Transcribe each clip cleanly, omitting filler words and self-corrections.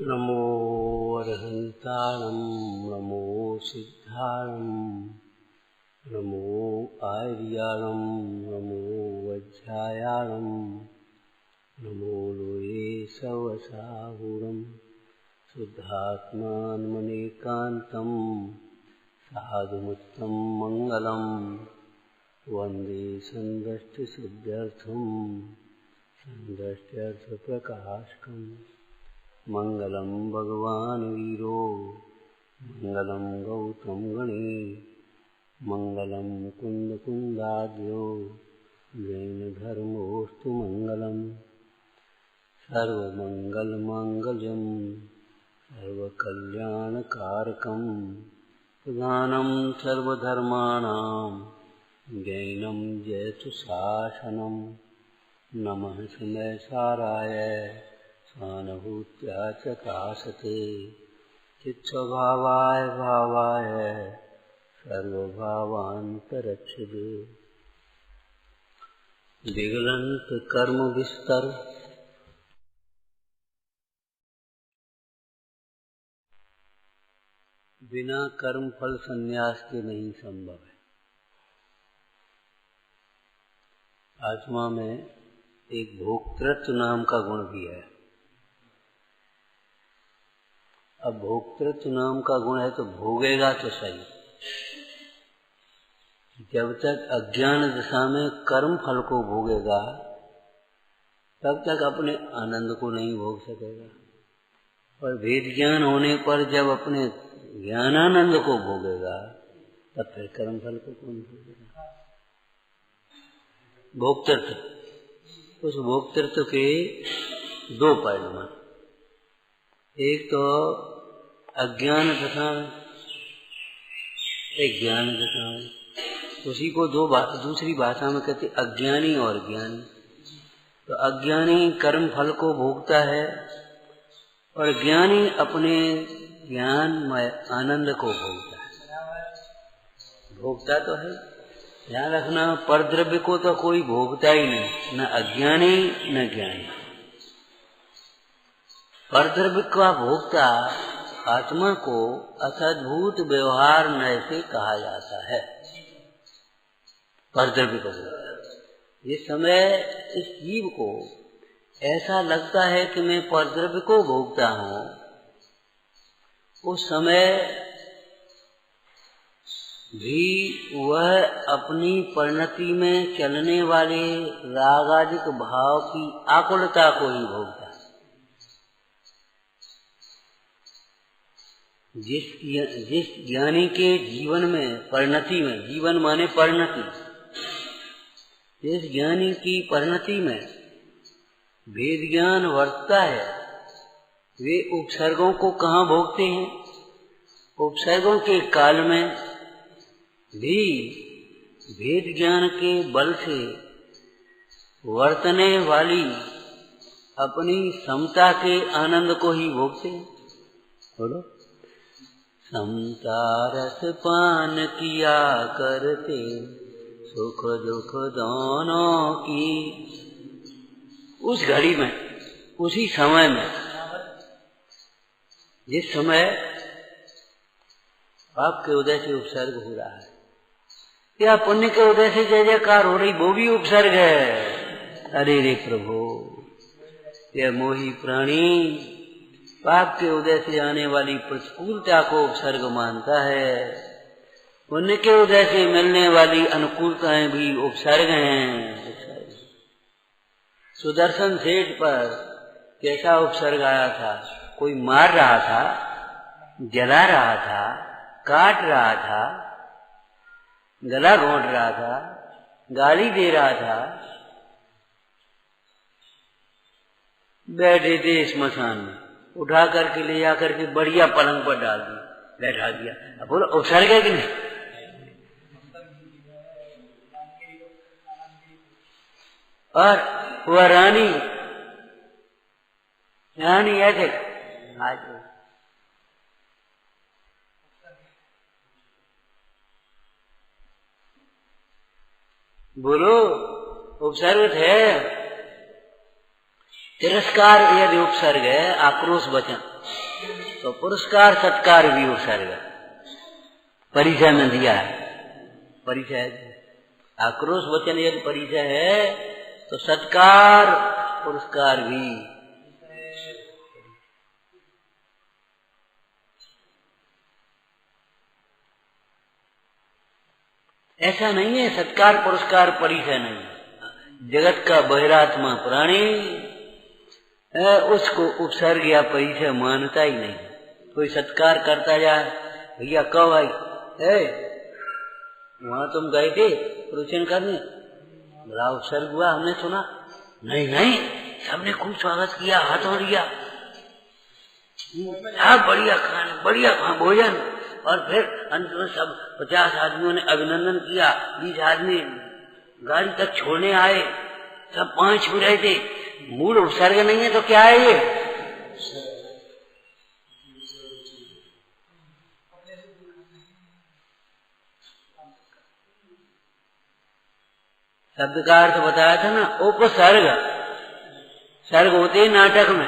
नमो अरहन्ताणं नमो सिद्धाणं नमो आर्याणं नमो वज्रायाणं नमो लोये सवसाहुरं शुद्धात्मानमनेकान्तं साधुमुत्तं मङ्गलं वन्दे सन्दष्टिसिद्ध्यर्थं सन्दष्ट्यर्थप्रकाशकम् मंगलम भगवान वीरो मंगलम गौतम गणे मंगलम कुंद कुंदाद्यो जैन धर्मोस्तु मंगलम सर्वमंगल मांगल्यम सर्वकल्याणकारकम प्रधानम सर्वधर्माणां जैनम जयतु शासनम नमः समयसाराय स्वानुभूत्या च काशते चित्स्वभावाय भावाय सर्वभावान्तरक्षिते विगलन्त कर्म विस्तर बिना कर्म फल संन्यास के नहीं संभव है। आत्मा में एक भोक्तृत्व नाम का गुण भी है। अब भोक्तृत्व नाम का गुण है तो भोगेगा तो सही। जब तक अज्ञान दशा में कर्म फल को भोगेगा तब तक अपने आनंद को नहीं भोग सकेगा, और वेद ज्ञान होने पर जब अपने ज्ञानानंद को भोगेगा तब फिर कर्म फल को कौन भोगेगा। भोक्तृत्व, उस भोक्तृत्व के दो परिणाम, एक तो अज्ञान दशा में, एक ज्ञान दशा में। उसी को दूसरी भाषा में कहते अज्ञानी और ज्ञानी। तो अज्ञानी कर्म फल को भोगता है और ज्ञानी अपने ज्ञानमय आनंद को भोगता है। भोगता तो है, ध्यान रखना, परद्रव्य को तो कोई भोगता ही नहीं, न अज्ञानी न ज्ञानी। परद्रव्य का भोक्ता आत्मा को असद्भूत व्यवहार नय से कहा जाता है। परद्रव्य को जिस समय इस जीव को ऐसा लगता है कि मैं परद्रव्य को भोगता हूँ, उस समय भी वह अपनी परिणति में चलने वाले रागादिक भाव की आकुलता को ही भोगता है। जिस ज्ञानी के जीवन में परिणति में, जीवन माने परिणति, जिस ज्ञानी की परिणति में वेद ज्ञान वर्तता है, वे उपसर्गों को कहाँ भोगते हैं? उपसर्गों के काल में भी वेद ज्ञान के बल से वर्तने वाली अपनी समता के आनंद को ही भोगते हैं। बोलो, समता रस पान किया करते, सुख दुख दोनों की। उस घड़ी में, उसी समय में, जिस समय पाप के उदय से उपसर्ग हो रहा है या पुण्य के उदय से जय जयकार हो रही, वो भी उपसर्ग है। अरे रे प्रभु, यह मोही प्राणी पाप के उदय से आने वाली प्रतिकूलता को उपसर्ग मानता है। पुण्य के उदय से मिलने वाली अनुकूलताएं भी उपसर्ग हैं। सुदर्शन सेठ पर कैसा उपसर्ग आया था? कोई मार रहा था, जला रहा था, काट रहा था, गला घोंट रहा था, गाली दे रहा था, बैठे थे स्मशान में, उठा करके ले जाकर के बढ़िया पलंग पर डाल दिया, बैठा दिया। अब बोलो उपसर्ग है कि नहीं? और वह रानी ऐसे आज बोलो उपसर्ग है। तिरस्कार यदि उपसर्ग है, आक्रोश वचन, तो पुरस्कार सत्कार भी उपसर्ग है, परिचय में दिया है। परिचय आक्रोश वचन यदि परिचय है तो सत्कार पुरस्कार भी। ऐसा नहीं है सत्कार पुरस्कार परिचय नहीं। जगत का बहिरात्मा प्राणी उसको उपसर्ग या परिचय मानता ही नहीं। कोई सत्कार करता जाए, भैया कहो भाई, वहां तुम गए थे प्रवचन करने, बड़ा उपसर्ग हुआ, हमने सुना। नहीं नहीं, सबने खूब स्वागत किया, हाथों लिया, बढ़िया खाने, बढ़िया भोजन, और फिर अंत में सब 50 आदमियों ने अभिनंदन किया, 20 आदमी गाड़ी तक छोड़ने आए, सब 5 छू रहे थे। मूल उपसर्ग नहीं है तो क्या है ये? शब्द का अर्थ बताया था ना, उपसर्ग। सर्ग होते नाटक में,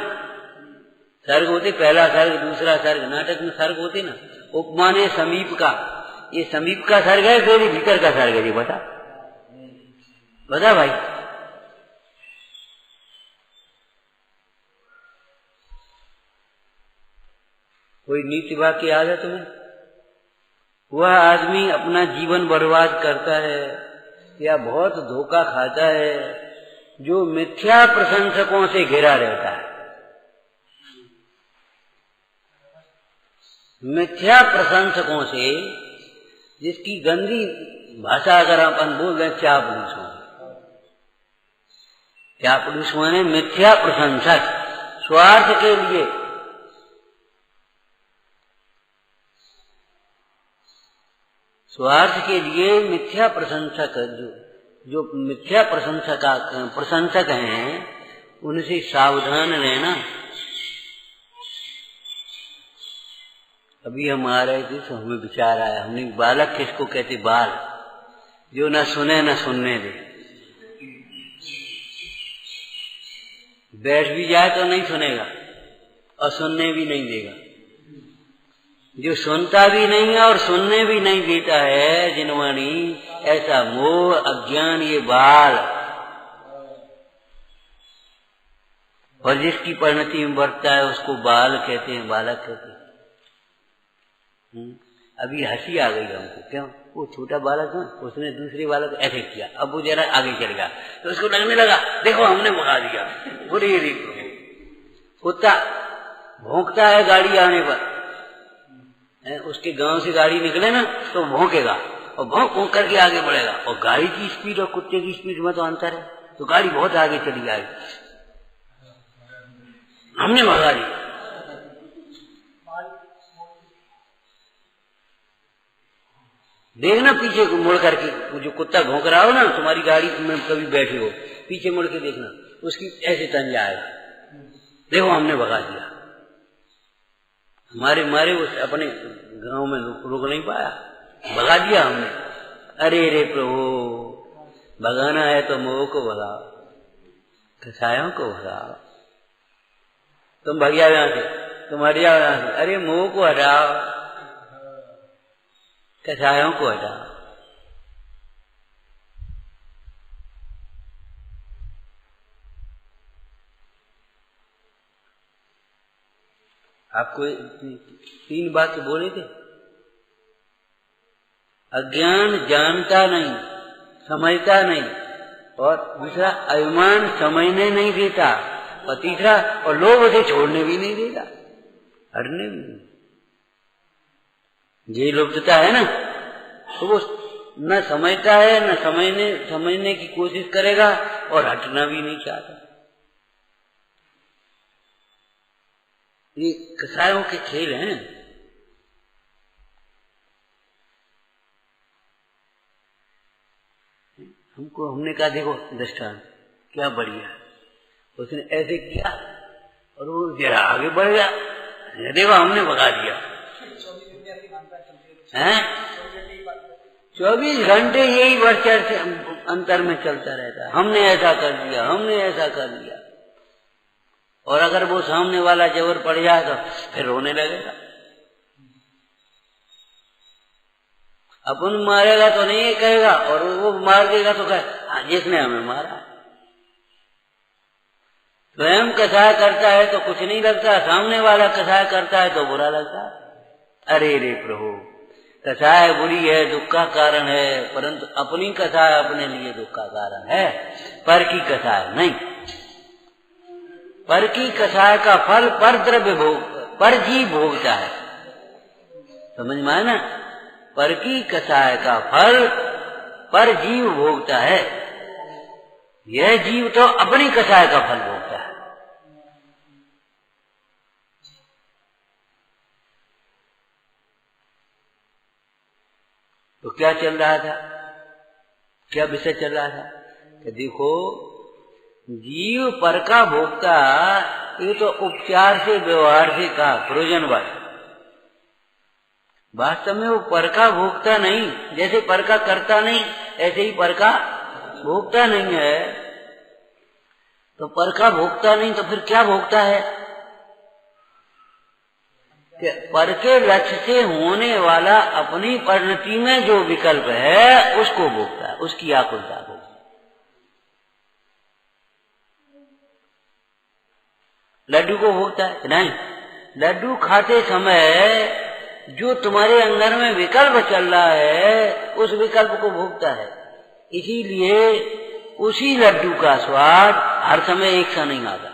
सर्ग होते पहला सर्ग दूसरा सर्ग, नाटक में सर्ग होते ना। उपमाने समीप का, ये समीप का सर्ग है फिर भीतर का सर्ग है? जी बता बता भाई। कोई नीति वाक्य याद है तुम्हें? वह आदमी अपना जीवन बर्बाद करता है या बहुत धोखा खाता है जो मिथ्या प्रशंसकों से घिरा रहता है। मिथ्या प्रशंसकों से, जिसकी गंदी भाषा अगर अपन बोल दें चापलूस, चापलूस माने मिथ्या प्रशंसक, स्वार्थ के लिए, स्वार्थ के लिए मिथ्या प्रशंसक, जो मिथ्या प्रशंसक हैं, उनसे सावधान रहना। अभी हम आ रहे थे तो हमें विचार आया, हमने बालक किसको कहते? बाल, जो न सुने न सुनने दे। बैठ भी जाए तो नहीं सुनेगा और सुनने भी नहीं देगा। जो सुनता भी नहीं है और सुनने भी नहीं देता है, जिनवाणी, ऐसा मोह अज्ञान ये बाल। और जिसकी परिणति में बढ़ता है उसको बाल कहते हैं, बालक कहते हैं। अभी हंसी आ गई हमको, क्यों? वो छोटा बालक है, उसने दूसरे बालक ऐसे किया, अब वो जरा आगे चल गया तो उसको लगने लगा देखो हमने भगा दिया। बुरी रीति कुत्ता भौंकता है गाड़ी आने पर, उसके गांव से गाड़ी निकले ना तो भौंकेगा और भौंक करके आगे बढ़ेगा। और गाड़ी की स्पीड और कुत्ते की स्पीड में तो अंतर है, तो गाड़ी बहुत आगे चली जाएगी, हमने भगा दिया। देखना पीछे मुड़ करके, जो कुत्ता भौंक रहा हो ना, तुम्हारी गाड़ी में कभी बैठे हो, पीछे मुड़ के देखना, उसकी ऐसे तन जाएगा, देखो हमने भगा दिया। हमारे मारे उस अपने गांव में रुक नहीं पाया, भगा दिया हमने। अरे रे प्रभु, भगाना है तो मोह को भगाओ, कसायों को भगाओ। तुम भग जाओ यहां से, तुम हट जाओ यहां से, अरे मोह को हटाओ, कसायों को हटाओ। आपको 3 बात बोले थे। अज्ञान जानता नहीं, समझता नहीं, और दूसरा अभिमान समझने नहीं देता, और तीसरा और लोभ उसे छोड़ने भी नहीं देता, हटने भी नहीं। ये लुप्तता है ना, तो वो न समझता है, न समझने की कोशिश करेगा और हटना भी नहीं चाहता। ये कसायों के खेल हैं। हमने कहा देखो दृष्टांत क्या बढ़िया, उसने ऐसे किया और वो जरा आगे बढ़ गया, देखो हमने भगा दिया। 24 घंटे यही वर्चर से अंतर में चलता रहता है, हमने ऐसा कर दिया, हमने ऐसा कर दिया। और अगर वो सामने वाला जबर पड़ जाए तो फिर रोने लगेगा। अपन मारेगा तो नहीं कहेगा, और वो मार देगा तो कहे हाँ जिसने हमें मारा। स्वयं कसाय करता है तो कुछ नहीं लगता, सामने वाला कसाय करता है तो बुरा लगता है। अरे रे प्रभु, कसाय बुरी है, दुख का कारण है, परंतु अपनी कसाय अपने लिए दुख का कारण है, पर की कसाय नहीं। पर की कसाय का फल पर द्रव्य भोग, पर जीव भोगता है। समझ में आया ना? पर की कसाय का फल पर जीव भोगता है। यह जीव तो अपनी कसाय का फल भोगता है। तो क्या चल रहा था, क्या विषय चल रहा था कि देखो जीव पर का भोगता, ये तो उपचार से व्यवहार से कहा प्रयोजनवाद। वास्तव में वो पर का भोगता नहीं, जैसे पर का करता नहीं ऐसे ही पर का भोगता नहीं है। तो पर का भोगता नहीं तो फिर क्या भोगता है? कि पर के लक्ष्य से होने वाला अपनी परिणति में जो विकल्प है उसको भोगता है, उसकी आकुलता भोगता है। लड्डू को भोगता है नहीं? लड्डू खाते समय जो तुम्हारे अंदर में विकल्प चल रहा है उस विकल्प को भोगता है। इसीलिए उसी लड्डू का स्वाद हर समय एक सा नहीं आता।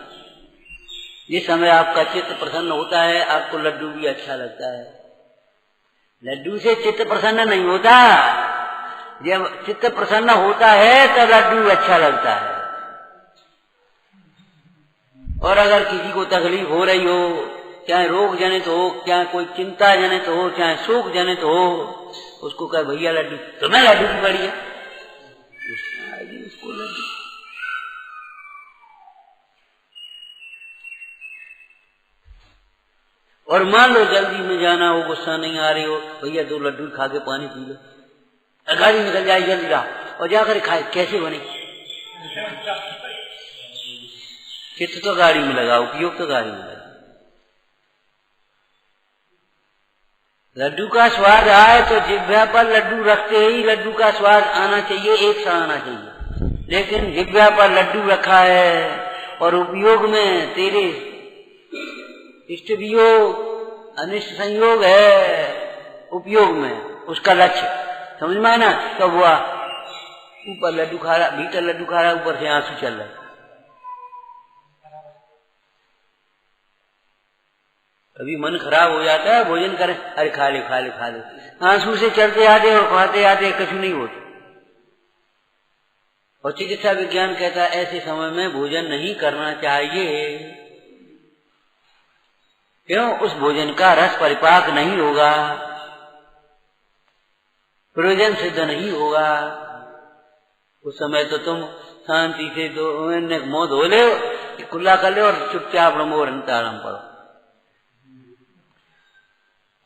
जिस समय आपका चित्त प्रसन्न होता है आपको लड्डू भी अच्छा लगता है। लड्डू से चित्त प्रसन्न नहीं होता, जब चित्त प्रसन्न होता है तब लड्डू अच्छा लगता है। और अगर किसी को तकलीफ हो रही हो, चाहे रोग जनित हो, चाहे कोई चिंता जनित हो, चाहे शोक जनित हो, उसको कहे भैया लड्डू, तुम्हें लड्डू की बड़ी है, उसको लड्डू। और मान लो जल्दी में जाना हो, गुस्सा नहीं आ रही हो, भैया 2 लड्डू खा के पानी पी लो, गाड़ी निकल जाए जल्दी जा और जाकर खाए। कैसे बने? चित्त तो गाड़ी में लगा, उपयोग तो गाड़ी में लगा। लड्डू का स्वाद आए तो जिह्वा पर लड्डू रखते ही लड्डू का स्वाद आना चाहिए, एक सा आना चाहिए। लेकिन जिह्वा पर लड्डू रखा है और उपयोग में तेरे इष्ट वियोग अनिष्ट संयोग है, उपयोग में उसका लक्ष्य समझ में आना। तो हुआ ऊपर लड्डू खा रहा, भीतर लड्डू खा रहा, ऊपर से आंसू चल रहा है। कभी मन खराब हो जाता है, भोजन करें, अरे खा ले खा ले खा ले, आंसू से चलते आते और खाते आते कुछ नहीं होता। और चिकित्सा विज्ञान कहता है ऐसे समय में भोजन नहीं करना चाहिए। क्यों? उस भोजन का रस परिपाक नहीं होगा, प्रयोजन सिद्ध नहीं होगा। उस समय तो तुम शांति से मुंह धो ले, कुल्ला कर ले और चुपचाप रमो रंतारम पढ़ो।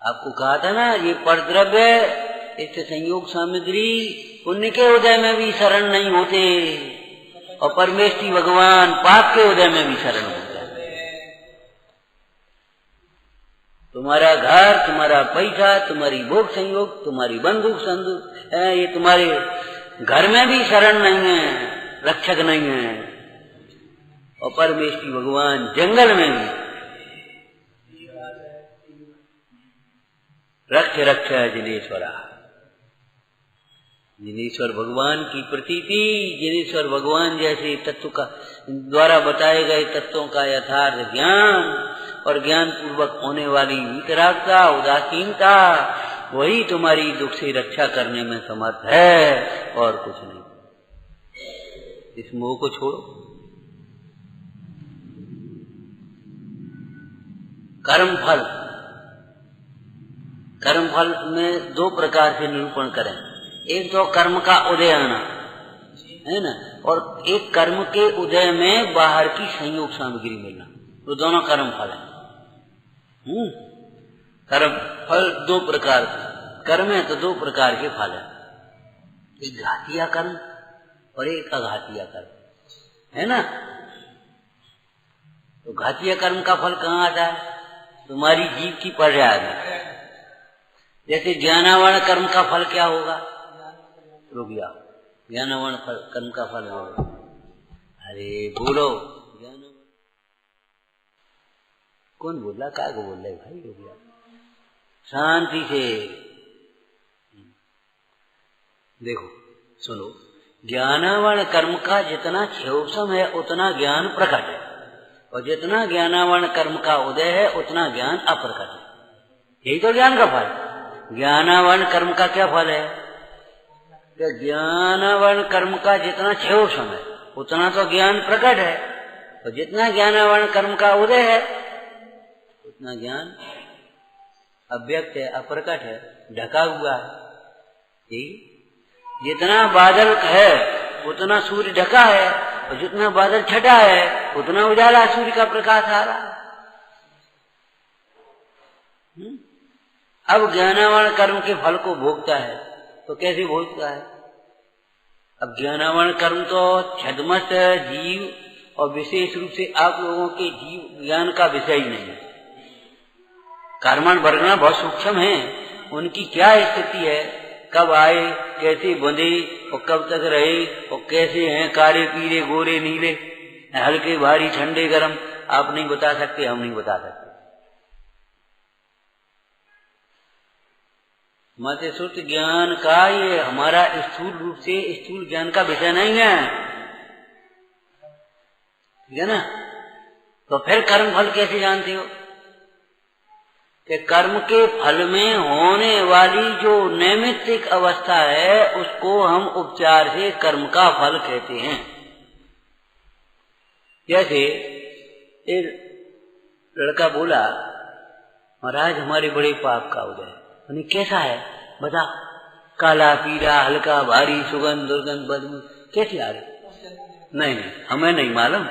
आपको कहा था ना, ये परद्रव्य इससे संयोग सामग्री पुण्य के उदय में भी शरण नहीं होते और परमेष्टि भगवान पाप के उदय में भी शरण होते। तुम्हारा घर, तुम्हारा पैसा, तुम्हारी भोग संयोग, तुम्हारी बंदूक संदूक, ये तुम्हारे घर में भी शरण नहीं है, रक्षक नहीं है। और परमेष्टि भगवान जंगल में भी रक्ष रक्ष जिनेश्वरा। जिनेश्वर भगवान की प्रतीति, जिनेश्वर भगवान जैसे तत्व का द्वारा बताए गए तत्वों का यथार्थ ज्ञान और ज्ञान पूर्वक होने वाली वितरागता, उदासीनता, वही तुम्हारी दुख से रक्षा करने में समर्थ है और कुछ नहीं। इस मोह को छोड़ो। कर्म फल, कर्म फल में 2 प्रकार से निरूपण करें। एक तो कर्म का उदय आना है ना, और एक कर्म के उदय में बाहर की संयोग सामग्री मिलना, तो दोनों कर्म फल है। कर्म फल 2 प्रकार के कर्म है, तो 2 प्रकार के फल है, एक घातिया कर्म और एक अघातिया कर्म है ना। तो घातीय कर्म का फल कहाँ आता है? तुम्हारी जीव की पर्याय में। जैसे ज्ञानावर्ण कर्म का फल क्या होगा? रुक जाओ, ज्ञानावर्ण कर्म का फल होगा, अरे बोलो, कौन बोल रहा? काय को बोल रहे भाई? हो गया, शांति से देखो, सुनो। ज्ञानावर्ण कर्म का जितना क्षेपसम है उतना ज्ञान प्रकट है, और जितना ज्ञानावर्ण कर्म का उदय है उतना ज्ञान अप्रकट है। यही तो ज्ञान का फल। ज्ञानावर्ण कर्म का क्या फल है? कि ज्ञानावर्ण कर्म का जितना क्षेपसम है उतना तो ज्ञान प्रकट है, और जितना ज्ञानावर्ण कर्म का उदय है उतना ज्ञान अव्यक्त है, अप्रकट है, ढका हुआ है। ठीक, जितना बादल है उतना सूर्य ढका है, और जितना बादल छटा है उतना उजाला सूर्य का प्रकाश आ रहा है। अब ज्ञानावर्ण कर्म के फल को भोगता है तो कैसे भोगता है? अब ज्ञानावर्ण कर्म तो छद्मस्त जीव, और विशेष रूप से आप लोगों के जीव ज्ञान का विषय ही नहीं है। कर्मण वर्गना बहुत सूक्ष्म है, उनकी क्या स्थिति है, कब आए, कैसे बंधे और कब तक रहे, और कैसे हैं, काले पीले गोरे नीले, हल्के भारी ठंडे गरम, आप नहीं बता सकते, हम नहीं बता सकते। मत श्रुत ज्ञान का ये हमारा स्थूल रूप से स्थूल ज्ञान का विषय नहीं है, ठीक है ना? तो फिर कर्म फल कैसे जानते हो? कि कर्म के फल में होने वाली जो नैमित्तिक अवस्था है उसको हम उपचार से कर्म का फल कहते हैं। जैसे एक लड़का बोला, महाराज हमारे बड़े पाप का उदय है। कैसा है बता? काला पीला हल्का भारी सुगंध दुर्गंध बदबू कैसी आ रही? नहीं हमें नहीं मालूम।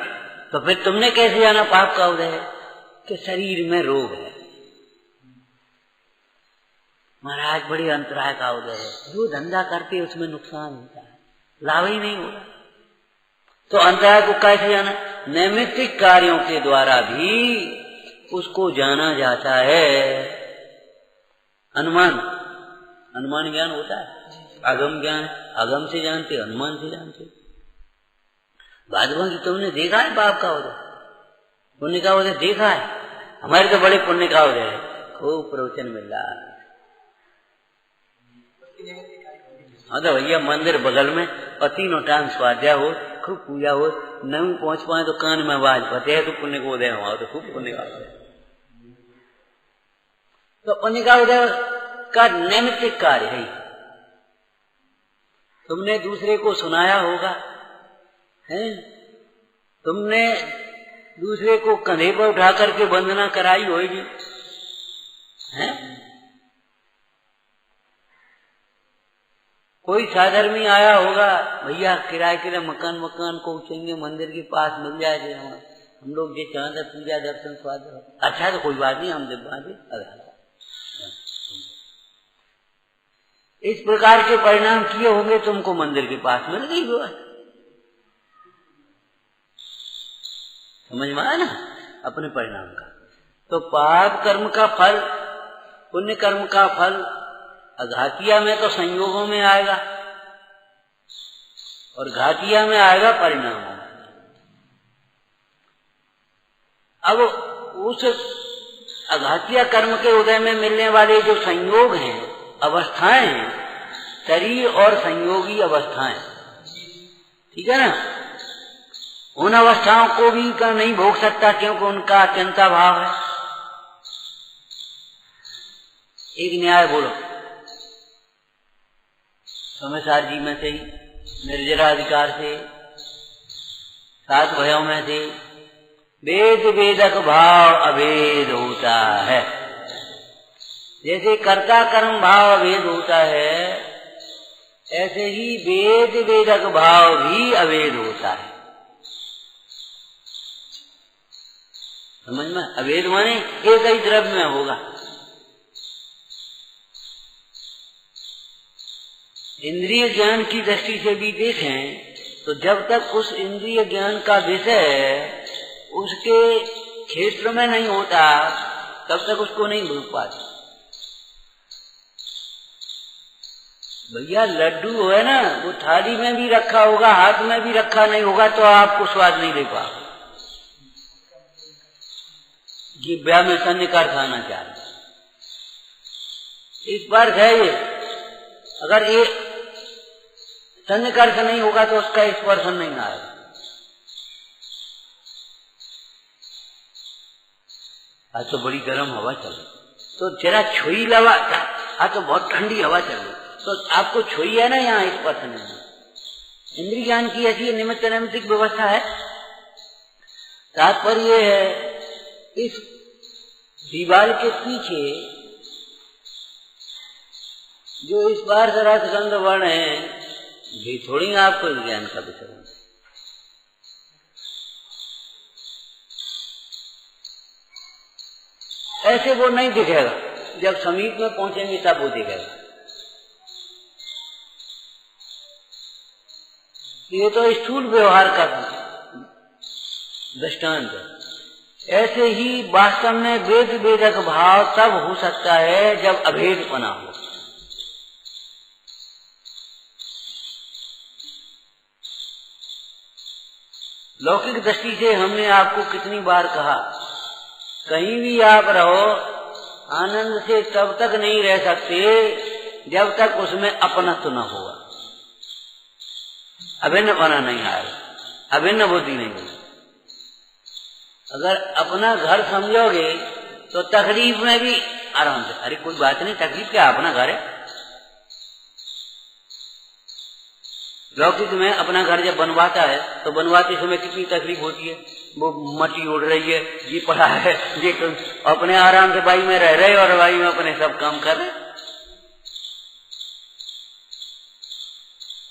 तो फिर तुमने कैसे जाना पाप का उदय है? कि शरीर में रोग है। महाराज बड़ी अंतराय का उदय है, जो धंधा करते उसमें नुकसान होता है, लाभ ही नहीं होगा। तो अंतराय को कैसे जाना? नैमित्तिक कार्यों के द्वारा भी उसको जाना जाता है। अनुमान ज्ञान होता है, आगम ज्ञान, आगम से जानते, अनुमान से जानते। भाद्रवा तुमने देखा है पाप का उदय, पुण्य का उदय देखा है? हमारे तो बड़े पुण्य का उदय है, खूब प्रवचन मिल रहा है। हाँ तो भैया मंदिर बगल में, और तीनों टाइम स्वाध्याय हो, खूब पूजा हो, नहीं पहुंच पाए तो कान में आवाज पते है तो पुण्य को उदय हुआ, तो खूब पुण्य का उदय। तो पुण्य का उदय का नैमित्तिक कार्य है। तुमने दूसरे को सुनाया होगा, है? तुमने दूसरे को कंधे पर उठा करके वंदना कराई होगी, है? कोई साधर्मी आया होगा, भैया किराए के लिए मकान को चाहिए, मंदिर के पास मिल जाए, हम लोग जो चाहते पूजा दर्शन स्वाद। अच्छा तो कोई बात नहीं, हम दिखवा दे। इस प्रकार के परिणाम किए होंगे, तुमको मंदिर के पास मिल गई वो, समझ में आया ना अपने परिणाम का। तो पाप कर्म का फल, पुण्य कर्म का फल अघातिया में तो संयोगों में आएगा, और घातिया में आएगा परिणामों में। अब उस अघातिया कर्म के उदय में मिलने वाले जो संयोग हैं, अवस्थाएं हैं, शरीर और संयोगी अवस्थाएं, ठीक है ना? उन अवस्थाओं को भी का नहीं भोग सकता, क्योंकि उनका अत्यंता भाव है। एक न्याय बोलो, सोमेश्वर जी में से ही निर्जराधिकार से 7 भयों में से वेद वेदक भाव अभेद होता है। जैसे कर्ता कर्म भाव अभेद होता है, ऐसे ही वेद वेदक भाव भी अभेद होता है। समझ में? अभेद माने एक ही द्रव्य में होगा। इंद्रिय ज्ञान की दृष्टि से भी देखें तो जब तक उस इंद्रिय ज्ञान का विषय उसके क्षेत्र में नहीं होता तब तक उसको नहीं भूल पाते। भैया लड्डू है ना, वो थाली में भी रखा होगा, हाथ में भी रखा नहीं होगा तो आपको स्वाद नहीं दे पाओगे। जिह्वा में सन्निकर्ष आना चाहिए। इस बार है ये, अगर ये सन्निकर्ष नहीं होगा तो उसका स्पर्शन नहीं आएगा। आज तो बड़ी गर्म हवा चल रही, तो जरा छुई लवा, आज तो बहुत ठंडी हवा चल रही, तो आपको छुई है ना, यहाँ स्पर्श नहीं। इंद्रिय ज्ञान की ऐसी निमित्त नैमित्तिक व्यवस्था है। तात्पर्य है इस दीवार के पीछे जो इस बार जरा गंध वर्ण है, ये थोड़ी आपको ज्ञान का विषय। ऐसे वो नहीं दिखेगा, जब समीप में पहुंचेंगे तब वो दिखेगा। ये तो स्थूल व्यवहार का दृष्टांत है। ऐसे ही वास्तव में वेद वेदक भाव तब हो सकता है जब अभेदपना हो। लौकिक दृष्टि से हमने आपको कितनी बार कहा, कहीं भी आप रहो आनंद से तब तक नहीं रह सकते जब तक उसमें अपनत्व न होगा, अभिन्न पना नहीं आएगा, अभिन्न बुद्धि नहीं होगी। अगर अपना घर समझोगे तो तकलीफ में भी आराम से, अरे कोई बात नहीं, तकलीफ क्या, अपना घर है। लौकिक में अपना घर जब बनवाता है तो बनवाते समय कितनी तकलीफ होती है, वो मट्टी उड़ रही है, ये पड़ा है, ये अपने आराम से बाई में रह रहे और बाई में अपने सब काम कर रहे।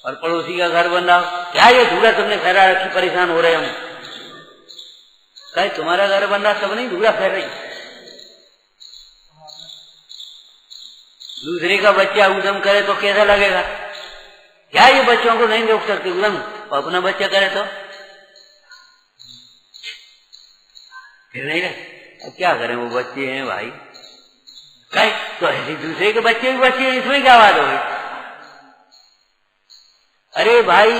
और पड़ोसी का घर बन रहा, क्या ये धूरा तुमने फैला रखी, परेशान हो रहे हम। कहे तुम्हारा घर बन रहा, सब नहीं धूरा फैल रही। दूसरे का बच्चा उद्यम करे तो कैसा लगेगा, क्या ये बच्चों को नहीं रोक सकते उद्यम, और अपना बच्चा करे तो फिर नहीं रहे। अब क्या करें, वो बच्चे हैं भाई, कहे तो ऐसे दूसरे के बच्चे भी बच्चे हैं, इसमें क्या बात होगी। अरे भाई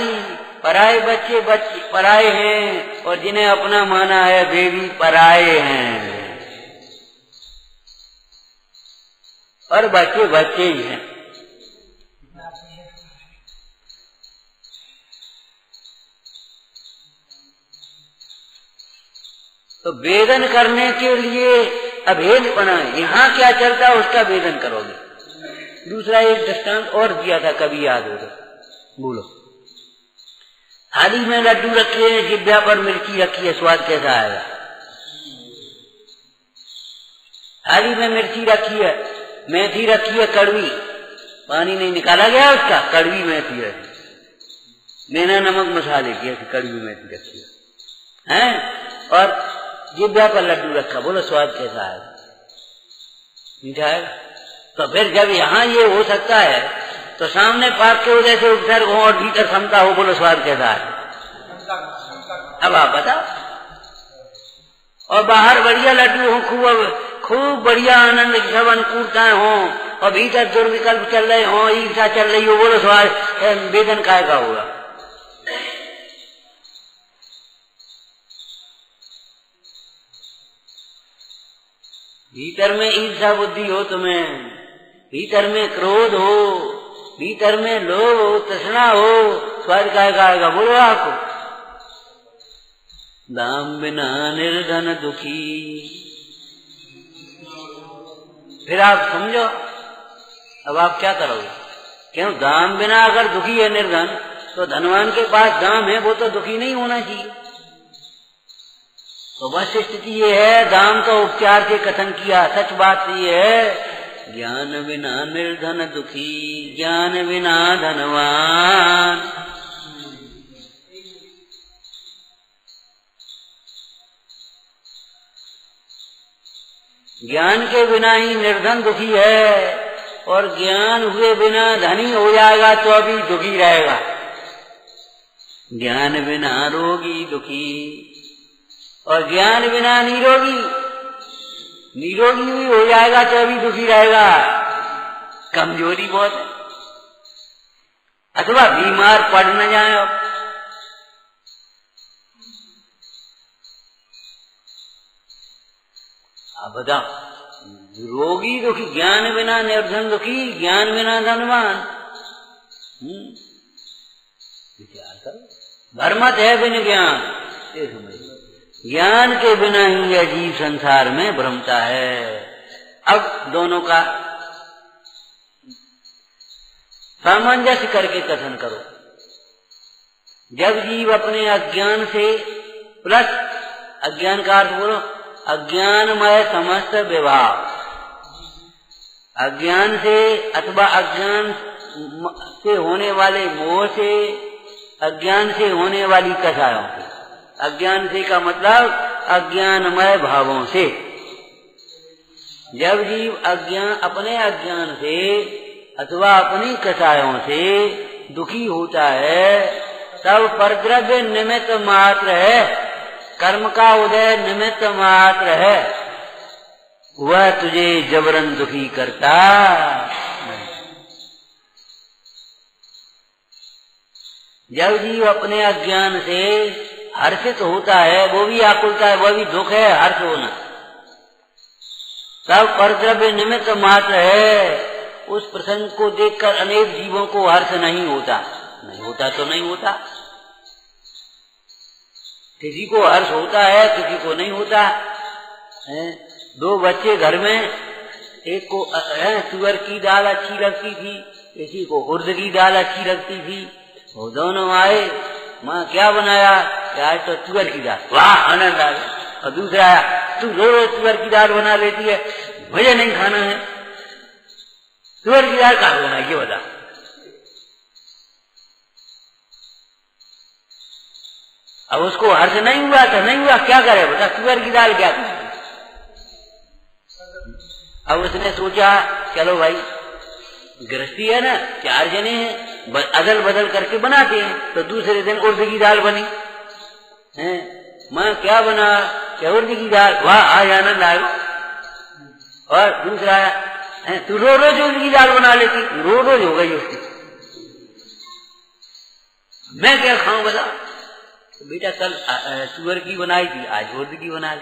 पराए बच्चे पराए हैं, और जिन्हें अपना माना है वे भी पराए हैं, और बच्चे बच्चे ही हैं। तो वेदन करने के लिए अभेदपना, यहाँ क्या चलता है उसका वेदन करोगे। दूसरा एक दृष्टांत और दिया था, कभी याद हो तो बोलो। थाली में लड्डू रखे हैं, जिह्वा पर मिर्ची रखी है, स्वाद कैसा आएगा। थाली में मिर्ची रखी है, मेथी रखी है कड़वी, पानी नहीं निकाला गया उसका, कड़वी मेथी रखी, बिना नमक मसाले की ऐसी कड़वी मेथी रखी है, और जिह्वा पर लड्डू रखा, बोलो स्वाद कैसा आएगा, मीठा है। तो फिर जब यहाँ ये हो सकता है तो सामने पाक के वजह से उपसर्ग हो और भीतर क्षमता हो, बोलो स्वाद कैसा है। अब आप बताओ। और बाहर बढ़िया लड्डू हो, खूब बढ़िया आनंद की सब अनुकूलताएं हो, और भीतर दुर्विकल्प चल रहे हो, ईर्षा चल रही हो, बोलो स्वाद वेदन काय का होगा। भीतर में ईर्षा बुद्धि हो तुम्हें, भीतर में क्रोध हो, भीतर में लोभ हो, तृष्णा हो, स्वाद काय का आएगा, बोलो आपको। दाम बिना निर्धन दुखी। फिर आप समझो, अब आप क्या करोगे। क्यों, दाम बिना अगर दुखी है निर्धन, तो धनवान के पास दाम है, वो तो दुखी नहीं होना चाहिए। तो बस स्थिति ये है, दाम तो उपचार से कथन किया, सच बात ये है, ज्ञान बिना निर्धन दुखी, ज्ञान बिना धनवान। ज्ञान के बिना ही निर्धन दुखी है, और ज्ञान हुए बिना धनी हो जाएगा तो अभी दुखी रहेगा। ज्ञान बिना रोगी दुखी, और ज्ञान बिना निरोगी, निरोगी भी हो जाएगा तो भी दुखी रहेगा, कमजोरी बहुत है, अथवा बीमार पड़ न जाए। अब बताओ, रोगी दुखी, ज्ञान बिना निर्धन दुखी, ज्ञान बिना धनवान। विचार करो, भ्रमत है बिन ज्ञान, ये समझ, ज्ञान के बिना ही यह जीव संसार में भ्रमता है। अब दोनों का सामंजस्य करके कथन करो। जब जीव अपने अज्ञान से, प्लस अज्ञान का अर्थ बोलो, अज्ञानमय समस्त विभाग, अज्ञान से अथवा अज्ञान से होने वाले मोह से, अज्ञान से होने वाली कसायों से, अज्ञान से का मतलब अज्ञानमय भावों से। जब जीव अज्ञान, अपने अज्ञान से अथवा अपनी कसायों से दुखी होता है, तब परद्रव्य निमित्त मात्र है, कर्म का उदय निमित्त मात्र है, वह तुझे जबरन दुखी करता नहीं। जब जीव अपने अज्ञान से हर्षित होता है, वो भी आकुलता है, वह भी दुख है, हर्ष होना, तब परद्रव्य निमित्त मात्र है। उस प्रसंग को देखकर अनेक जीवों को हर्ष नहीं होता, नहीं होता तो नहीं होता, किसी को हर्ष होता है, किसी को नहीं होता है। दो बच्चे घर में, एक को तुअर की दाल अच्छी लगती थी, किसी को उड़द की दाल अच्छी लगती थी, वो दोनों आए, माँ क्या बनाया, आज तो तुअर की दाल, वाह आनंद आ गया। और दूसरा आया, तू रोज तुअर की दाल बना लेती है, मुझे नहीं खाना है, तुअर की दाल कहाँ बनाई ये बता। अब उसको हर्ष नहीं हुआ तो नहीं हुआ, क्या करे बता, तुअर की दाल क्या करे। अब उसने सोचा चलो भाई गृहस्थी है ना, 4 जने हैं, अदल बदल करके बनाते हैं। तो दूसरे दिन उड़द की दाल बनी है, मैं क्या बना, क्या उड़द की दाल, वाह आज आनंद आएगा। और दूसरा तू रोज रोज उड़द की दाल बना लेती, रोज रोज हो गई उसकी, मैं क्या खाऊं बता। तो बेटा कल सुअर की बनाई थी, आज उड़द की बना ली।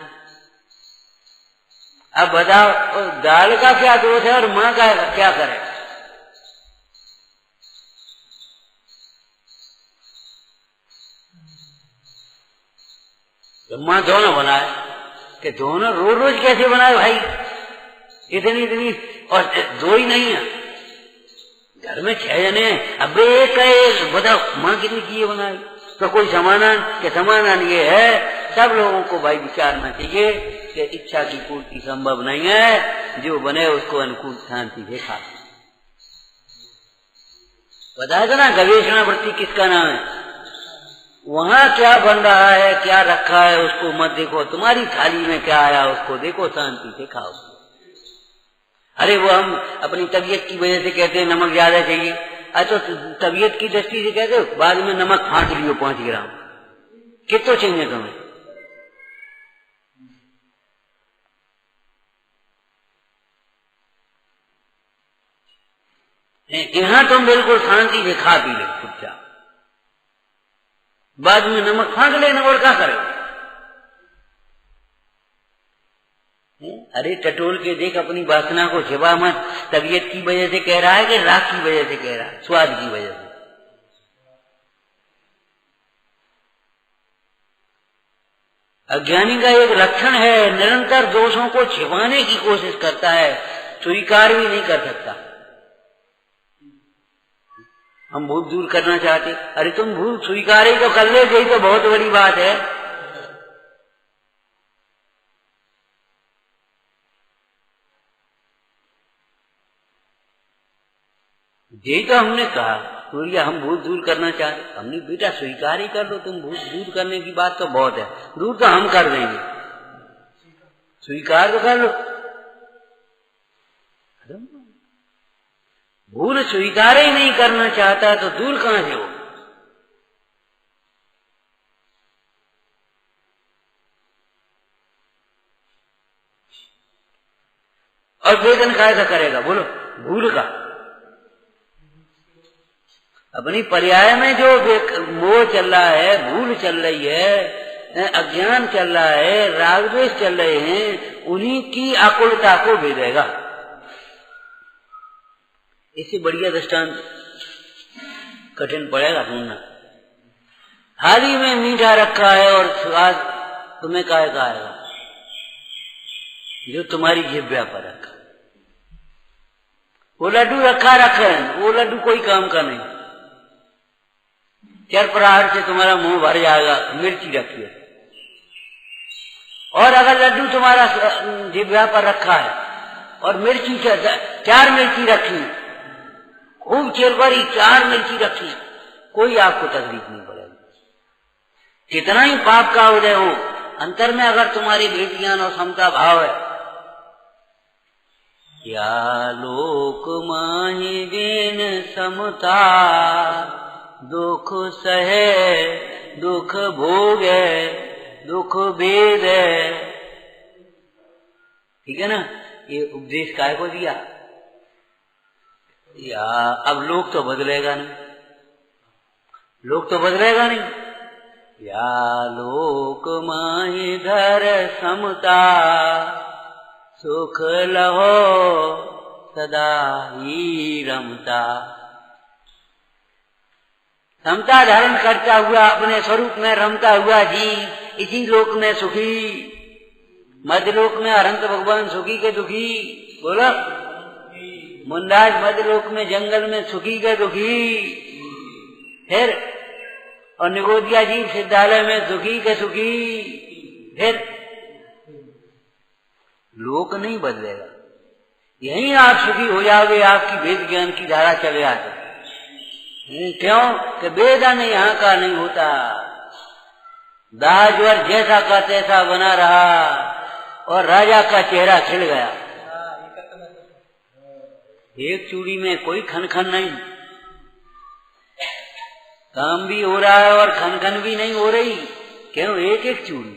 अब बताओ दाल का क्या दोष है और माँ का क्या करे। तो माँ दोनों बनाए, कि दोनों रोज रोज कैसे बनाए भाई, इतनी इतनी, और 2 ही नहीं है, घर में 6 जने हैं, अब एक का एक, बताओ माँ कितनी चीजें बनाई। तो कोई समाधान, के समाधान ये है, सब लोगों को भाई विचारना चाहिए कि इच्छा की पूर्ति संभव नहीं है, जो बने उसको अनुकूल शांति से खा। बताया था ना गवेषणा वृत्ति किसका नाम है, वहां क्या बन रहा है, क्या रखा है, उसको मत देखो, तुम्हारी थाली में क्या आया उसको देखो, शांति से खाओ। अरे वो हम अपनी तबीयत की वजह से कहते हैं नमक ज्यादा चाहिए, तो तबीयत की दृष्टि से कहते हो, बाद में नमक फाँक लियो 5 ग्राम, कितना चाहिए तुम्हें। यहाँ तुम बिल्कुल शांति से खा पी ले चुपचाप, बाद में नमक फाँक लेना और क्या करो। अरे टटोल के देख अपनी वासना को, छिपा मत। तबीयत की वजह से कह रहा है कि राग की वजह से कह रहा है, स्वाद की वजह से। अज्ञानी का एक लक्षण है, निरंतर दोषों को छिपाने की कोशिश करता है, स्वीकार भी नहीं कर सकता। हम भूल दूर करना चाहते, अरे तुम भूल स्वीकार ही तो कर ले, यही तो बहुत बड़ी बात है। यही तो हमने कहा, सूर्या हम भूल दूर करना चाहते, हमने बेटा स्वीकार ही कर लो, तुम भूल दूर करने की बात तो बहुत है, दूर तो हम कर देंगे, स्वीकार तो कर लो। भूल स्वीकार ही नहीं करना चाहता तो दूर कहां से हो। और वेदन काय का करेगा बोलो? भूल का। अपनी पर्याय में जो मोह चल रहा है, भूल चल रही है, अज्ञान चल रहा है, राग द्वेष चल रहे हैं, उन्हीं की आकुलता को भेदेगा। इससे बढ़िया दृष्टांत कठिन पड़ेगा ढूंढना। थाली में मीठा रखा है और स्वाद तुम्हें काहे का आएगा? जो तुम्हारी जिह्वा पर रखा। वो लड्डू रखा है, वो लड्डू कोई काम का नहीं। चार प्रहार से तुम्हारा मुंह भर जाएगा, मिर्ची रखी है। और अगर लड्डू तुम्हारा जिह्वा पर रखा है और मिर्ची 4 मिर्ची रखी, खूब चिरबरी 4 मिर्ची रखी, कोई आपको तकलीफ नहीं पड़ेगी। कितना ही पाप का उदय हो, अंतर में अगर तुम्हारी भेद ज्ञान और समता भाव है, या लोक माहि दीन समता, दुख सहे दुख भोगे दुख भेदे। ठीक है ना? ये उपदेश काय को दिया? या अब लोग तो बदलेगा नहीं, लोग तो बदलेगा नहीं। या लोक माहि धर समता, सुख लहो सदा ही रमता। समता धारण करता हुआ अपने स्वरूप में रमता हुआ जी इसी लोक में सुखी, मध्यलोक में अनंत भगवान सुखी के दुखी। बोलो मुंडाज मध्यलोक में जंगल में सुखी के दुखी, फिर और निगोदिया जी सिद्धालय में सुखी के सुखी। फिर लोक नहीं बदलेगा, यहीं आप सुखी हो जाओगे। आपकी वेद ज्ञान की धारा चले आते। क्यों कि वेदन यहाँ का नहीं होता। दाजवर जैसा का तैसा बना रहा और राजा का चेहरा खिल गया। एक चूड़ी में कोई खनखन नहीं, काम भी हो रहा है और खनखन भी नहीं हो रही। क्यों? एक एक चूड़ी।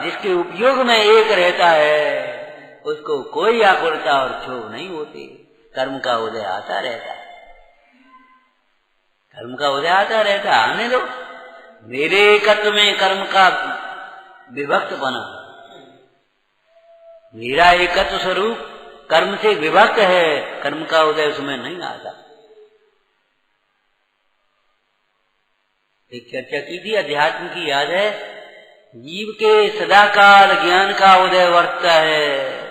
जिसके उपयोग में एक रहता है उसको कोई आकुलता और क्षोभ नहीं होती। कर्म का उदय आता रहता है, कर्म का उदय आता रहता। आने दो, मेरे एकत्व में कर्म का विभक्त बना, मेरा एकत्व स्वरूप कर्म से विभक्त है, कर्म का उदय उसमें नहीं आता। एक चर्चा की थी अध्यात्म की, याद है? जीव के सदाकाल ज्ञान का उदय वर्तता है।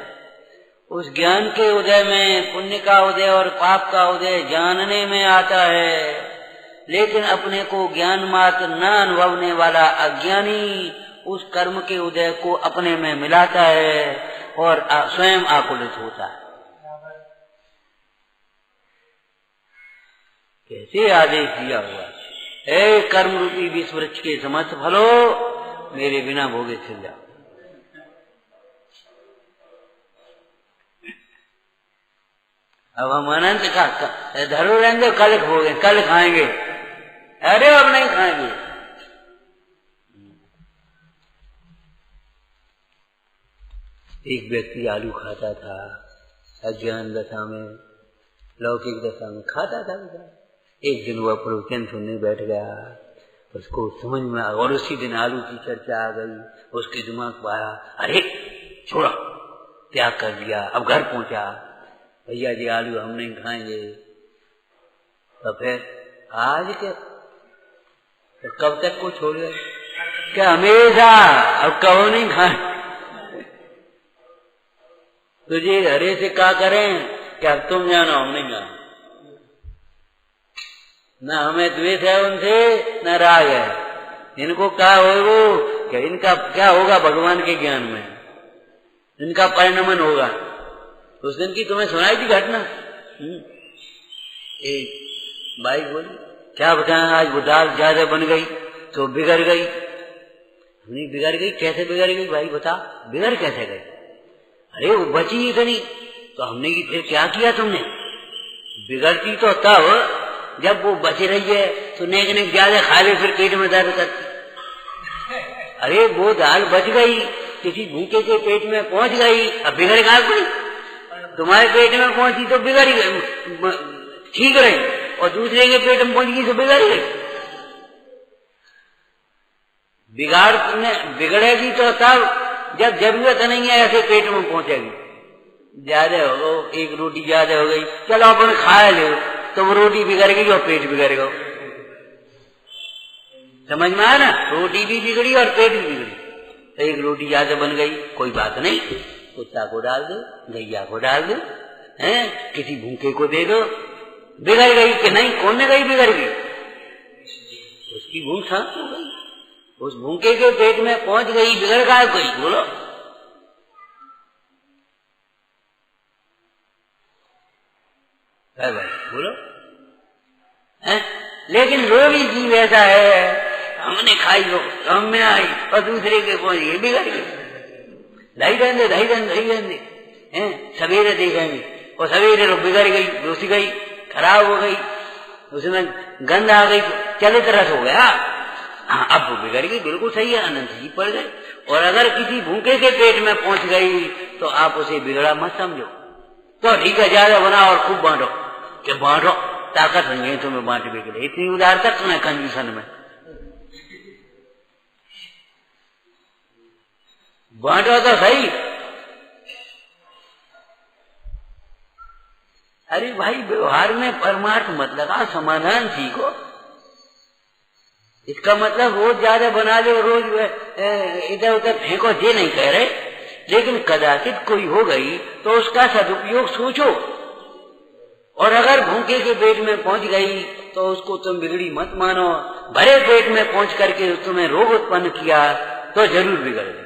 उस ज्ञान के उदय में पुण्य का उदय और पाप का उदय जानने में आता है। लेकिन अपने को ज्ञान मात्र न अनुभवने वाला अज्ञानी उस कर्म के उदय को अपने में मिलाता है और स्वयं आकुलित होता है। कैसे आदेश दिया हुआ, हे कर्म रूपी विश्व वृक्ष के समस्त फलो मेरे बिना भोगे छिल जाओ। अब हम अनंत का धरो रहेंगे, कल भोगे, कल खाएंगे। अरे अब नहीं खाएंगे। एक व्यक्ति आलू खाता था, अज्ञान दशा में, लौकिक दशा में खाता था। एक दिन वह प्रवचन सुनने बैठ गया, उसको समझ में आ, और उसी दिन आलू की चर्चा आ गई। उसके दिमाग में आया, अरे छोड़ो, त्याग कर दिया। अब घर पहुंचा, भैया जी आलू हम नहीं खाएंगे। तो फिर आज के तो कब तक को छोड़ गए? क्या हमेशा? अब कहो नहीं खाए। तुझे घरे से क्या करें कि अब तुम जानो हम नहीं जानो। न हमें द्वेष है उनसे, न राग है। इनको क्या होगा कि इनका क्या होगा भगवान के ज्ञान में, इनका परिणमन होगा। उस दिन की तुम्हें सुनाई थी घटना। एक भाई बोली, क्या बताएं, आज वो दाल ज्यादा बन गई तो बिगड़ गई। नहीं बिगड़ गई, कैसे बिगड़ गई भाई बता, बिगड़ कैसे गई? अरे वो बची इतनी, तो हमने फिर क्या किया तुमने? बिगड़ती तो तब जब वो बची रही है तो नेक नेक ज्यादा खा ले, फिर पेट में दर्द करती। अरे वो दाल बच गई, किसी भूखे के पेट में पहुंच गई, अब बिगड़ गया कोई? तुम्हारे पेट में पहुंची तो बिगड़ गई, ठीक रही, और दूसरे के पेट में पहुंच गई तो बिगड़ गई। बिगड़ेगी तो तब जब जरूरत नहीं है ऐसे पेट में पहुंचेगी। ज्यादा हो गई, एक रोटी ज्यादा हो गई, चलो अपन खा ले, तो वो रोटी बिगड़ गई और पेट बिगड़ गया। समझ में आया ना, रोटी भी बिगड़ी और पेट भी बिगड़ी। तो एक रोटी ज्यादा बन गई, कोई बात नहीं, कुत्ता को डाल दो, गैया को डाल दो, हैं, किसी भूखे को दे दो। बिगड़ गई कि नहीं, कौन ने गई बिगड़ गई? उसकी भूख शांत हो गई, उस भूखे के पेट में पहुंच गई, बिगड़ गया कोई? बोलो। है भाई, बोलो। है? लेकिन वो भी जीव ऐसा है, हमने खाई लो, हम में आई और दूसरे के पहुंच गई, बिगड़ गई। ढाई रहने सवेरे देखेंगे, और सवेरे लोग बिगड़ गई, घुस गई, खराब हो गई, उसमें गंध आ गई, चले तरस हो गया। हाँ, अब वो बिगड़ गई, बिल्कुल सही है, अनंत जी पड़ गए। और अगर किसी भूखे के पेट में पहुंच गई तो आप उसे बिगड़ा मत समझो, तो ठीक है, ज्यादा बनाओ और खूब बांटो, कि बांटो, ताकत नहीं है तुम्हें बांट बिगड़े, इतनी उदारता तुम्हें कंजूसन में, बांटो तो सही। अरे भाई, व्यवहार में परमार्थ मत लगा, समाधान सीखो। इसका मतलब रोज ज्यादा बना लो, रोज इधर उधर फेंको, ये नहीं कह रहे, लेकिन कदाचित कोई हो गई तो उसका सदुपयोग सोचो। और अगर भूखे के पेट में पहुंच गई तो उसको तुम बिगड़ी मत मानो। भरे पेट में पहुंच करके तुम्हें रोग उत्पन्न किया तो जरूर बिगड़ गई।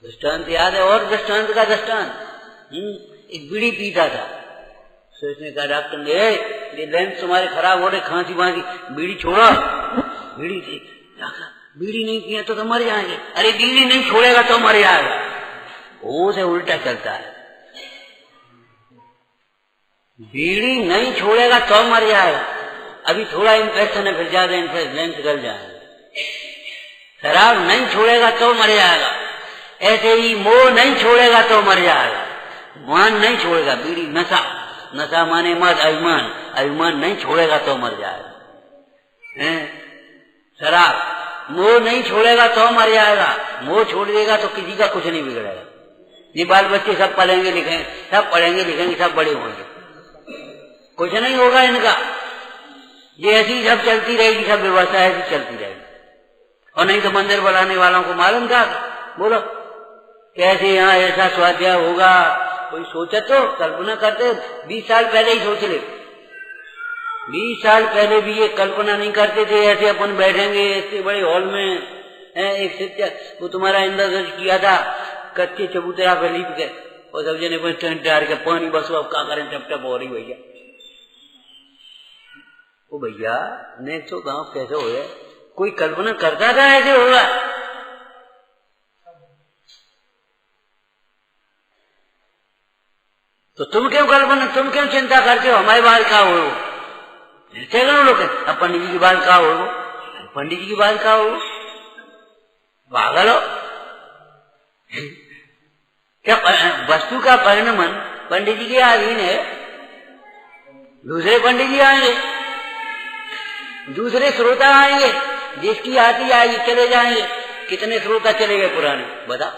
दृष्टांत याद है? और दृष्टांत का दृष्टांत, एक बीड़ी पीता था, सोचने का डॉक्टर ने, ये लेंस तुम्हारे खराब हो रहे, खांसी वांसी, बीड़ी छोड़ो। बीड़ी थी, बीड़ी नहीं पिया तो मर जाएंगे। अरे बीड़ी नहीं छोड़ेगा तो मर जाएगा, वो से उल्टा चलता है। बीड़ी नहीं छोड़ेगा तो मर जाएगा, अभी थोड़ा इन्फेक्शन है, फिर ज्यादा इन्फेक्शन, लेंस गल जाएगा। शराब नहीं छोड़ेगा तो मर जाएगा, ऐसे ही मोह नहीं छोड़ेगा तो मर जाएगा। मान नहीं छोड़ेगा, बीड़ी नशा, नशा माने मत, अभिमान, अभिमान नहीं छोड़ेगा तो मर जाएगा। शराब, मोह नहीं छोड़ेगा तो मर जाएगा, मोह छोड़ देगा तो किसी का कुछ नहीं बिगड़ेगा। ये बाल बच्चे सब पढ़ेंगे लिखेंगे, सब पढ़ेंगे लिखेंगे, सब बड़े होंगे, कुछ नहीं होगा इनका। ये ऐसी सब चलती रहेगी, सब व्यवस्था ऐसी चलती रहेगी। और नहीं तो मंदिर बनाने वालों को मालूम था, बोलो कैसे यहाँ ऐसा स्वाध्याय होगा, कोई सोचा तो, कल्पना करते, 20 साल पहले ही सोच ले। 20 साल पहले भी ये कल्पना नहीं करते थे ऐसे अपन बैठेंगे इतने बड़े हॉल में। एक शिक्षक वो तुम्हारा इंद्रधनुष किया था, कच्चे चबूतरा पे लिप के, और सब जने टेंट डाल के पानी बसो, अब क्या करें, टप टप हो रही भैया। ओ भैया ने तो गाँव कैसे हो गया, कोई कल्पना करता था ऐसे होगा? तो तुम क्यों कल्पना, तुम क्यों चिंता करते हो हमारे बाल का हो? लोग अब पंडित जी की बात का हो, पंडित जी की बात का हो, पागल हो क्या? वस्तु का परिणमन पंडित जी के अधीन है। दूसरे पंडित जी आएंगे, दूसरे श्रोता आएंगे, जिसकी आती आएगी चले जाएंगे। कितने श्रोता चले गए पुराने बता,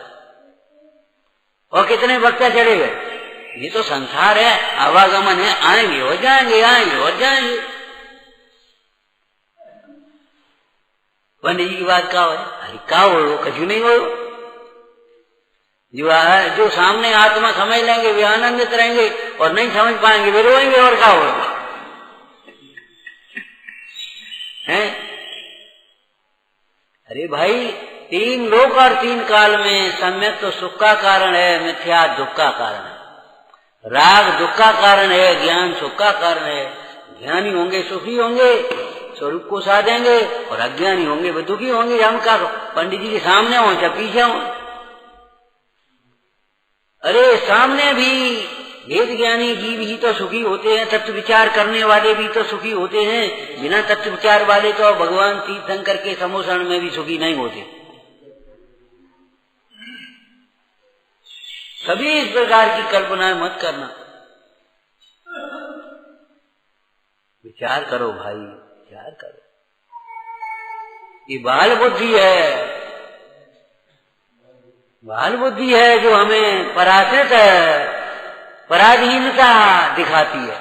और कितने वक्ता चले गए? ये तो संसार है, आवागमन है, आएंगे और जाएंगे, आएंगे और जाएंगे। पंडित जी की बात का हो, अरे का हो, कछु नहीं हो। जो सामने आत्मा समझ लेंगे वे आनंदित रहेंगे, और नहीं समझ पाएंगे वे रोएंगे, और क्या होगा? हैं? अरे भाई, 3 लोक और 3 काल में सम्यक तो सुख का कारण है, मिथ्या दुख का कारण है। राग दुख का कारण है, ज्ञान सुख का कारण है। ज्ञानी होंगे सुखी होंगे, स्वरूप को साधेंगे, और अज्ञानी होंगे वे दुखी होंगे। हम का पंडित जी के सामने हो या पीछे हो? अरे सामने भी वेद ज्ञानी जीव ही तो सुखी होते हैं, तत्व विचार करने वाले भी तो सुखी होते हैं। बिना तत्व विचार वाले तो भगवान तीर्थंकर के समोषण में भी सुखी नहीं होते। कभी इस प्रकार की कल्पनाएं मत करना। विचार करो भाई, विचार करो। ये बाल बुद्धि है, बाल बुद्धि है जो हमें पराश्रित पराधीनता दिखाती है।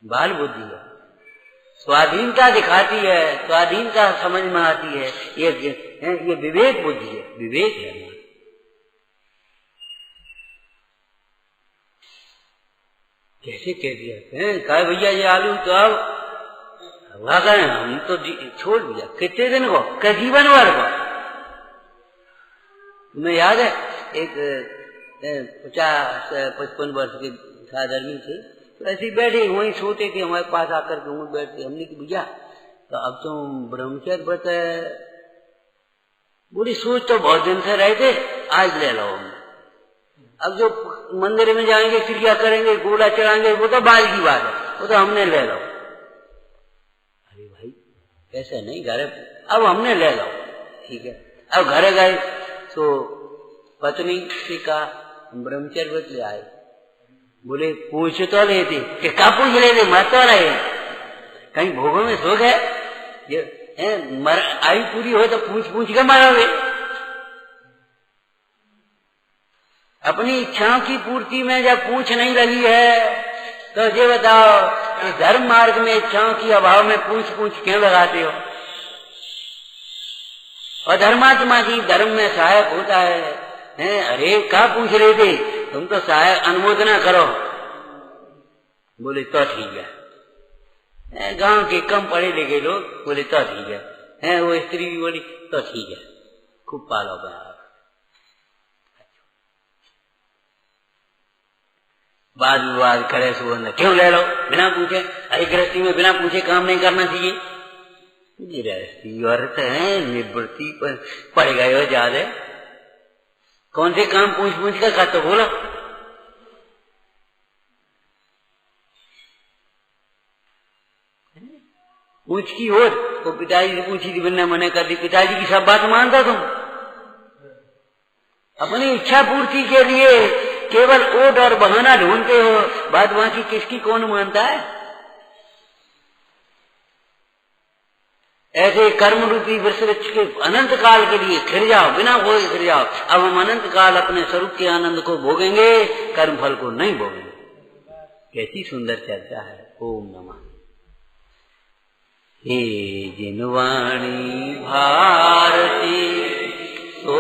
बाल बुद्धि है, स्वाधीनता दिखाती है, स्वाधीनता समझ में आती है। ये विवेक बुद्धि है, विवेक है। कैसे कह दिया कहा भैया ये आलू तो अब करें, हम तो छोड़ दिया। कितने दिन को? क्या जीवन भर को? तुम्हें याद है एक 50-55 वर्ष के शायद आदमी थे, तो ऐसे ही बैठे वहीं सोते थे, हमारे पास आकर के वहीं बैठते। हमने कि भैया तो अब तुम ब्रह्मचर्य व्रत बुरी सोच तो बहुत दिन से रहे थे, आज ले लो। अब जो मंदिर में जाएंगे, क्रिया करेंगे, गोला चढ़ाएंगे, वो तो बाल की बात है, वो तो हमने ले लो। अरे भाई ऐसे नहीं, घर अब हमने ले लो, ठीक है। अब घर गए तो पत्नी से कहा ब्रह्मचर्य व्रत ले आए। बोले पूछ तो लेते कि क्या पूछ लेते, मर तो रहे, कहीं भोगों में सुख है? ये आयु पूरी हो तो पूछ के मारोगे। अपनी इच्छाओं की पूर्ति में जब पूछ नहीं लगी है तो ये बताओ इस धर्म मार्ग में इच्छाओं की अभाव में पूछ क्यों लगाते हो? और धर्मात्मा की धर्म में सहायक होता है। अरे क्या पूछ रहे थे तुम, तो सहायक अनुमोदना करो। बोले तो ठीक है। गांव के कम पढ़े लिखे लोग बोले तो ठीक है। वो स्त्री भी बोली तो ठीक है, खूब पालो बना। वाद विवाद करे सुबह क्यों ले लो बिना पूछे? अरे गृहस्थी में बिना पूछे काम नहीं करना चाहिए। गृहस्थी औरत है, निवृत्ति पर पड़ गए हो ज्यादा। कौन से काम पूछ कर तो बोलो। पूछ की हो तो पिताजी से पूछी थी, बिना मने कर दी। पिताजी की सब बात मानता तुम? अपनी इच्छा पूर्ति के लिए केवल ओट और बहाना ढूंढते हो, बात बाकी किसकी कौन मानता है? ऐसे कर्म रूपी वृक्ष के अनंत काल के लिए खिर जाओ, बिना भोगे खिर जाओ। अब हम अनंत काल अपने स्वरूप के आनंद को भोगेंगे, कर्म फल को नहीं भोगेंगे। कैसी सुंदर चर्चा है। ओम नमः। हे जिनवाणी भारती तो